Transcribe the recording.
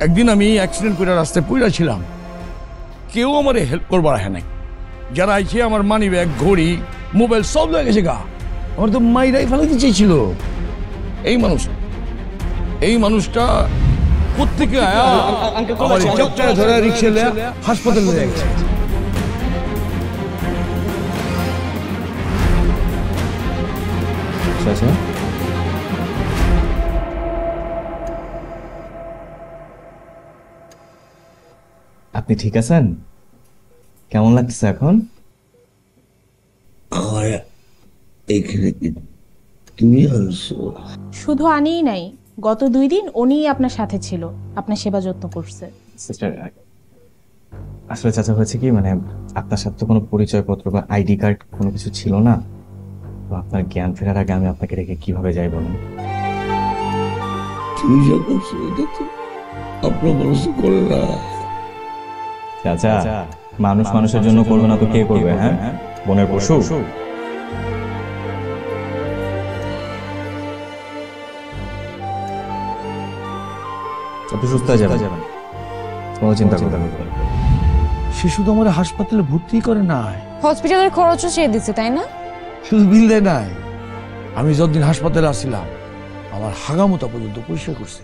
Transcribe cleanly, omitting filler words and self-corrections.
একদিন আমি অ্যাক্সিডেন্ট করে রাস্তায় পড়ে ছিলাম, কেউ আমার হেল্প করবার হয় নাই। যারা আইছে আমার মানি ব্যাগ, ঘড়ি, মোবাইল সব লেগে গেছে গা। আমার তো মাইরাই ফেলাতে চেয়েছিল। এই মানুষটা কোত্থেকে আয়া আমার চপটায় ধরে রিক্সা নিয়ে হাসপাতালে নিয়ে গেছে। আপনি ঠিক আছেন? কেমন লাগছে এখন? আমার এখানে তুমি আনছো? শুধু আনিই নাই, গত 2 দিন উনিই আপনার সাথে ছিল, আপনার সেবা যত্ন করছে। সিস্টার, আসলে চাচা হয়েছে কি, মানে আপনার সাথে তো কোনো পরিচয়পত্র বা আইডি কার্ড কোনো কিছু ছিল না। তো আপনার জ্ঞান ফেরার আগে আমি আপনাকে রেখে কিভাবে যাই বলুন? তুমি যা করছো এটা তো আপনার মানুষ করে না। চাচা, মানুষ মানুষের জন্য করবে না তো কে করবে? হ্যাঁ, বনের পশু। আপনি সুস্থ হয়ে যাবেন, কোনো চিন্তা করবেন না। সে শুধু আমার হাসপাতালে ভর্তি করে নাই, হসপিটালের খরচও সে দিচ্ছে, তাই না? শুধু বিল দেয় নাই, আমি যতদিন হাসপাতালে আসছিলাম আমার হাগামোতা পর্যন্ত পরিষ্কার করছে।